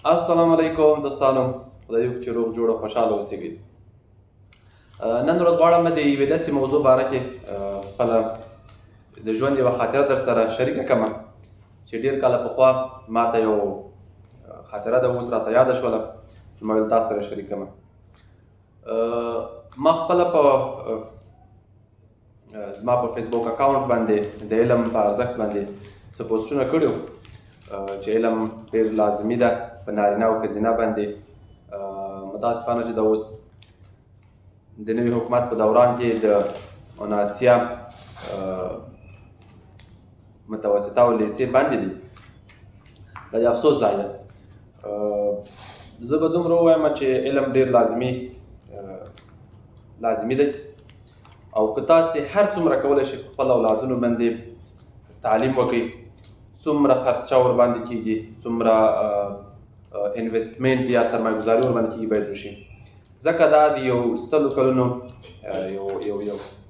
السلام علیکم دوستانو، خدای وکړي چې روغ جوړ او خوشحاله اوسئ. نن ورځ غواړم د یوې داسې موضوع باره کې خپله د ژوند یوه خاطره در سره شریکه کړم چې ډېر کاله پخوا ما ته یو خاطره ده اوس راته یاده شوله چې ما ویل تاسو سره شریک کړم. ما خپله په زما په فیسبوک اکاونټ باندې د علم په ارزښت باندې څه پوسټونه کړي وو چې علم ډېر لازمي ده په نارینه او ښځینه باندې. متاسفانه چې د اوس د نوي حکومت په دوران کې د اوناسیا متوسطه او لیسې باندې دي. دا د افسوس ځای ده. زه به دومره ووایم چې علم ډېر لازمي دی او که تاسې هر څومره کولی شئ په خپل اولادونو باندې تعلیم وکړئ، څومره خرچه ورباندې کېږي، څومره انویسټمنټ یا سرمایه‌ګذاري ورباندې کېږي باید وشي، ځکه دا د یو 100 کلونو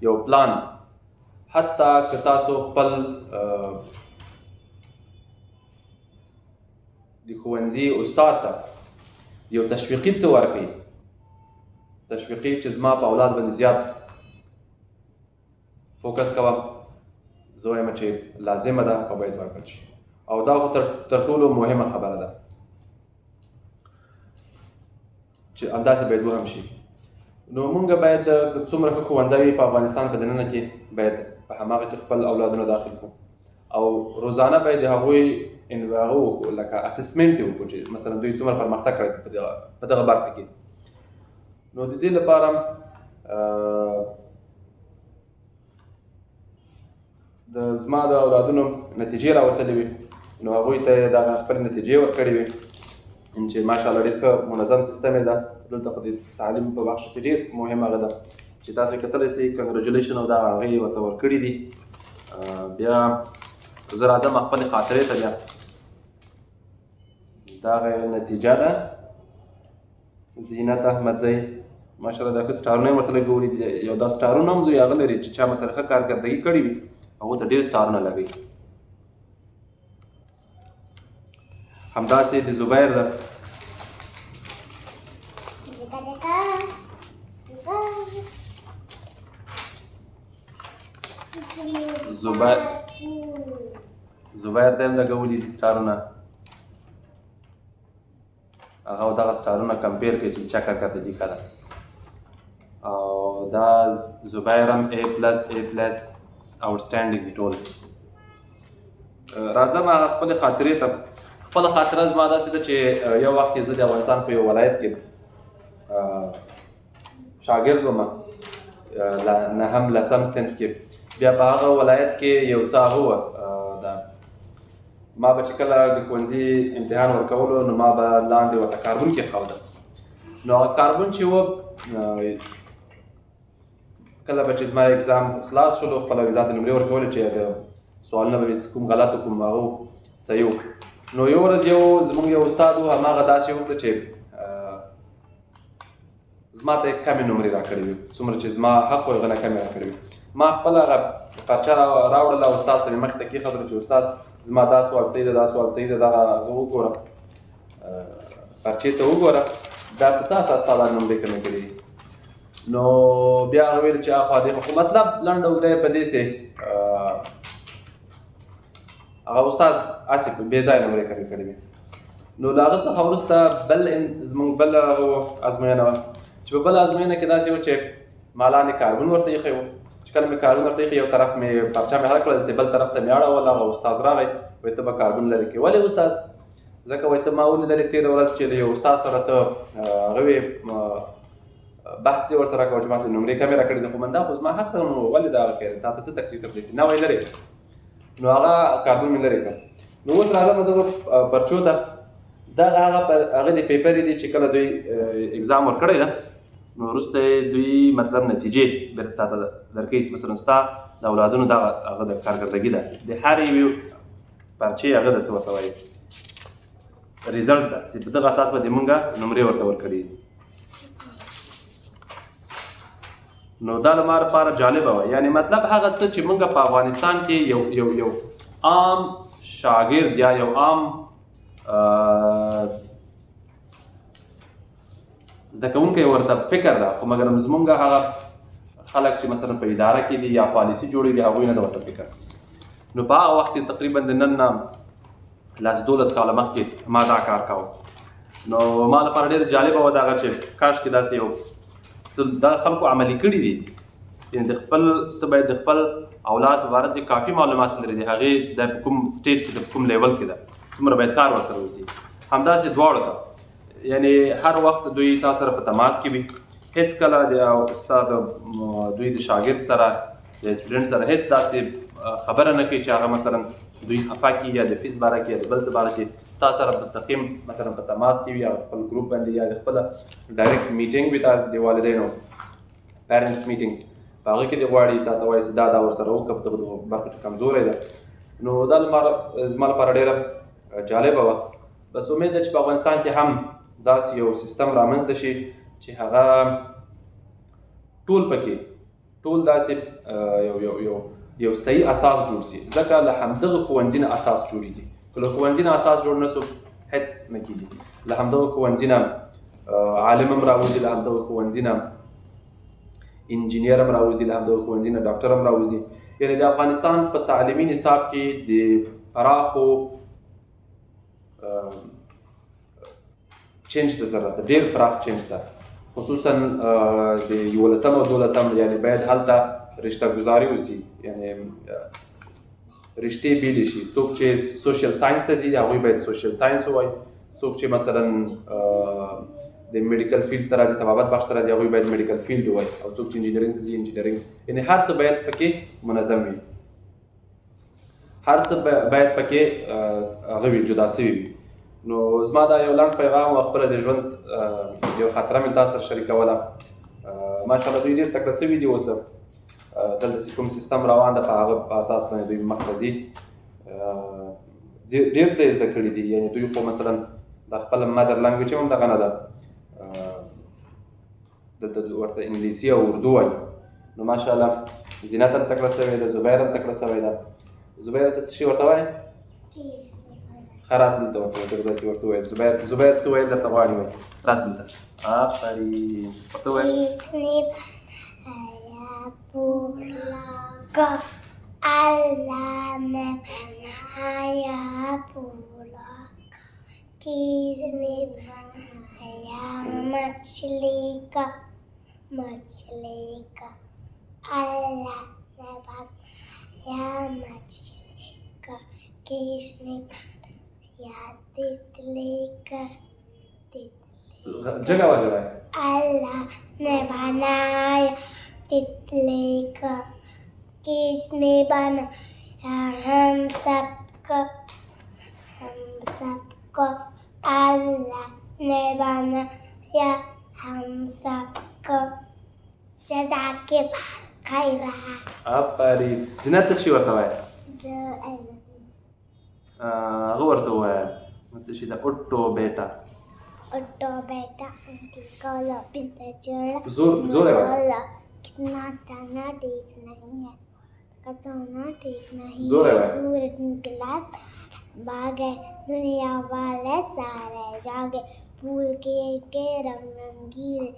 یو پلان. حتی که تاسو خپل د ښوونځي استاد ته یو تشویقي څه ورکړئ، تشویقي چې زما په اولاد باندې زیات فوکس کوه، زه وایم چې لازمه ده او باید ورکړل شي. او دا خو تر ټولو مهمه خبره ده چې همداسې باید وهم شي. نو موږ باید څومره ښه ښوونځی وي په افغانستان په دننه کې باید په هماغه کې خپل اولادونه داخل کړو او روزانه باید د هغوی وکړو، لکه اسسمنټ یې وکړو چې مثلا دوی څومره پرمختګ کړی په دغه برخه کې. نو د دې لپاره زما د اولادونو نتیجې راوتلې وي، نو هغوی ته یې دغه خپلې نتیجې ورکړې وي چې ماشاءالله ډېر ښه منظم سیستم یې ده. دلته خو د تعلیم په بخش کې ډېر مهم هغه ده چې تاسو کتلی شئ کنګریچولیشن او دا هغه یې ورته ورکړي دي. بیا زه راځم خپلې خاطرې ته. بیا دغه نتیجه ده زینت احمدزی، ماشاءالله دا ښه سټارونه یې ورته لګولي دي. یو دا سټارونه هم دوی هغه لري چې چا مسره ښه کارکردګي کړې وي هغو ته ډېر سټارونه لګوي. همداسې د زبیر ده، زبیر ته هم لګولي دي سټارونه. هغه او دغه سټارونه کمپیر کړي چې چا کارکردګي ښه ده. او دا زبیر هم A+, آوټسټینډینګ دي ټول. راځم هغه خپلې خاطرې ته. خپله خاطره زما داسې ده چې یو وخت کې زه د افغانستان په یو ولایت کې شاګرد وم، نهم لسم صنف کې. بیا په هغه ولایت کې یو څه هغه وه، ما به چې کله د ښوونځي امتحان ورکولو نو ما به لاندې ورته کاربون کېښوده. نو هغه کاربون چې و کله به چې زما اګزام خلاص شولو، خپله ویزا ته نمرې ورکولې چې د سوالونه به مې کوم غلط و کوم هغه صحیح و. نو یو ورځ زموږ یو استاد و، هماغه داسې وکړه چې زما ته یې کمې نمرې راکړې وي، څومره چې زما حق و هغه نه کمې راکړې وي. ما خپله هغه پرچه راوړله او استاد ته مې مخې ته کېښودله چې استاد زما دا سوال صحیح ده، دا سوال صحیح ده، دغه هغه وګوره، پرچې ته وګوره، دا په څه اساس تا دا نمرې کمې کړې دي. نو بیا هغه ویل چې اخوا دې خو مطلب لنډ او دی په دې سې هغه استاد هسې بې ځایه نمرې کمې کړې وي. نو له هغه څخه وروسته زموږ بل ازموینه وه چې په بله ازموینه کې داسې وه چې ما لاندې کاربون ورته ایښی و. چې کله مې کاربون ورته ایښی، یو طرف مې پرچه مې حل کړل، بل طرف ته مې اړول. هغه استاد راغی، وایي ته به کاربون لرې کړې. ولې استاد؟ ځکه وایي ته ما ولیدلې تېره ورځ چې د یو استاد سره ته هغه وې بحث دې ورسره کوه چې ما ته نمرې کمې راکړې دي. خو من دا خو زما حق ته نو ولې دغه کوې، تا ته څه تکلیف تکلیف دي؟ نه وایي لرې کړه. نو هغه کاربون مې لرې کړ. نو اوس راځم دغه پرچو ته. دغه هغه د پیپر دي چې کله دوی اګزام ورکړی ده نو وروسته دوی مطلب نتیجې بېرته تا ته درکوي. مثلا ستا د اولادونو دغه هغه د کارکردګي ده، د هر یوې پرچې هغه د څه ورته وایي ریزلټ ده چې په دغه اساس باندې مونږ نمرې ورته ورکړي. نو دا له ما لپاره جالبه وه. یعنې مطلب هغه څه چې مونږ په افغانستان کې یو عام شاګرد یا یو عام زده کوونکی ورته فکر ده، خو مګر زمونږ هغه خلک چې مثلا په اداره کې دي یا پالیسي جوړوي دي هغوی نه ده ورته فکر. نو په هغه وخت کې تقریبا د نن نه لاس 12 کاله مخکې ما دا کار کاوه. نو ما لپاره ډېر جالبه وه دغه چې کاش کې داسې یو دا خلکو عملي کړي دي، یعنې د خپل ته باید د خپل اولاد په باره کې کافي معلومات لري د هغې چې دا په کوم سټیج کې د کوم لیول کې ده، څومره باید کار ورسره وشي. همداسې دواړو ته یعنې هر وخت دوی تا سره په تماس کې وي، هېڅکله د استاد دوی د شاګرد سره د سټوډنټ سره هېڅ داسې خبره نه کوي چې هغه مثلا دوی خفه کړي یا د فیس باره کې یا د بل څه باره کې. تا سره مستقیم مثلا په تماس کې وي یا خپل ګروپ باندې یا د خپله ډایرکټ میټینګ وي تاسو د والدینو پیرنټس میټینګ، په هغه کې دې غواړي تا ته وایي چې دا ورسره وکړه، په دغه برخه کې کمزوری ده. نو دا زما لپاره ډېره جالبه وه. بس امید ده چې په افغانستان کې هم داسې یو سیستم رامنځته شي چې هغه ټول پکې ټول داسې یو صحیح اساس جوړ شي، ځکه له همدغه ښوونځي نه اساس جوړېږي. که له ښوونځي نه اساس جوړ نه شو هېڅ نه کېږي. له همدغه ښوونځي نه عالم هم راوځي، له همدغه ښوونځي نه انجینیر هم راوځي، له همدغه ښوونځي نه ډاکټر هم راوځي. یعنې د افغانستان په تعلیمي نصاب کې د پراخو چینج ته ضرورت ده، ډېر پراخ چینج ده، خصوصا د 11 او 12 یعنې باید هلته رشته گذاري وشي، یعنې رشتې بیلې شي. څوک چې سوشل ساینس ته ځي هغوی باید سوشل ساینس ووایي، څوک چې مثلا د میډیکل فیلډ ته راځي، طبابت بخش ته راځي، هغوی باید میډیکل فیلډ ووایي، او څوک چې انجینرینګ ته ځي انجینرینګ. یعنې هر څه باید پکې منظم وي، هر څه باید پکې هغه وي جدا سوي وي. نو زما دا یو لنډ پیغام و، خپله د ژوند یو خاطره مې تاسو سره شریکوله. ماشاءالله دوی ډېر تکړه سوي دي اوس، دلته چې کوم سیستم روان ده په هغه په اساس باندې دوی مخ ته ځي. ډېر څه یې زده کړي دي، یعنې دوی خو مثلا د خپله مدر لنګویج هم دغه نه ده، دلته ورته انګلیسي او اردو وایي. نو ماشاءالله زینت هم تکړه سوی ده، زبیر هم تکړه سوی ده. زبیر ته څه شي ورته وایي؟ ښه راس دلته ورته ګرځه چې ورته ووایي زبیر څه ویل درته غواړي وایي. راس دلته آفرین ورته ووایي. Allah ne haya pulak kisne haya machli ka Allah ne haya machli ka kisne haya titli ka जगह आवाज है Allah ne banaya तितली का किसने बनाया हम सबको अल्लाह ने बनाया हम सबको जज़ाकल्लाह खैरा. आफरीन. زینت څه شي ورته وایي؟ هغه ورته ووایه څه شي ده اوټو بیټا उनकी कॉला पिता चढ़ा जोर है भाई कितना ताना ठीक नहीं है कतौना ठीक नहीं जोर है भाई सूरज निकला भागे दुनिया वाले सारे जागे फूल के रंग रंगीले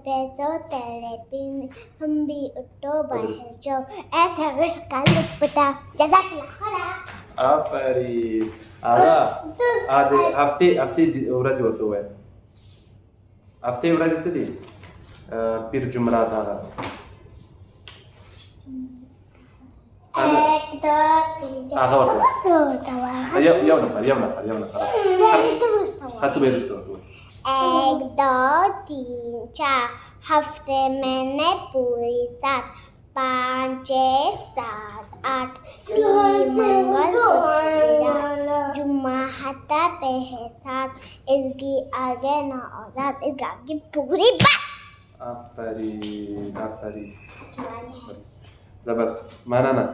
पैसों तेरे पीने हम भी उठो बहचो ऐसा कल पता जज़ाकल्लाह. आफरीन. هغه هفتې ورځې ورته ووایه. هفتې ورځې څه دي؟ پیر جمعرات هغه هغه ورته یو نفر हाँ तो मेरे साथ 1 2 3 4 हफ्ते मैंने पूरी 7 5 6 7 8 मंगल जुम्मा हत्ता पे है 7 इसकी आगे ना औजात इसका आगे पूरी बात. आफरीन. لا بس مننه